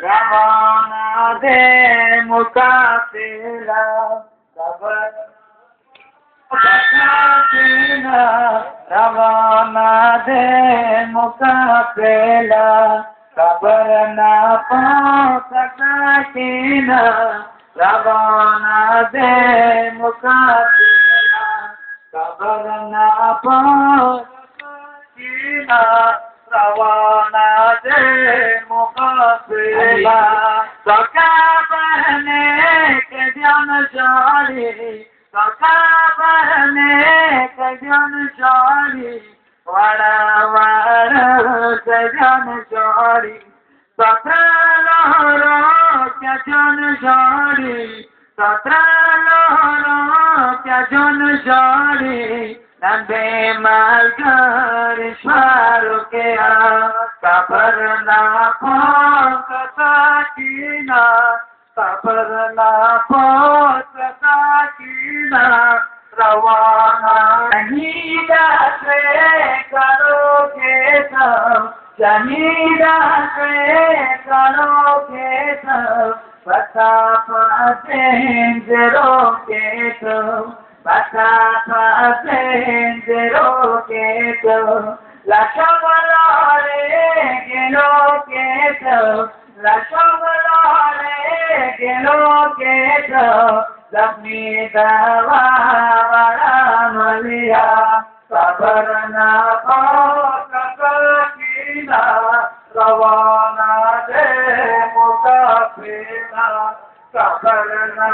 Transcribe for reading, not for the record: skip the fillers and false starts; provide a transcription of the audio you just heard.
रवाना दे मुकाफिला कबर सकीना रवाना दे मुकाफिला कबर ना पहुंच सकीना रवाना दे मुकाफिला कबर ना पहुंच सकीना रवाना दे मुकाफिला सका बहने के जन जारी सका बहने के जन जारी वाड़ा के जन जारी सत्रह के जन जारी सत्रह के जन जारी नंदे मलकर ईश्वर के कबर ना पहुंच सकीना कबर ना पहुंच सकीना रवाना शहीदा से करोगे सब शहीदा से करोगे सब बता पाते रोके तो बता पाते रोके तो लक्ष्मण गेलो के तो लक्ष्मण गेलो के तो लक्ष्मी दवा मलिया कबर ना पहुंच सकीना रवाना दे मुकाफिला कबर ना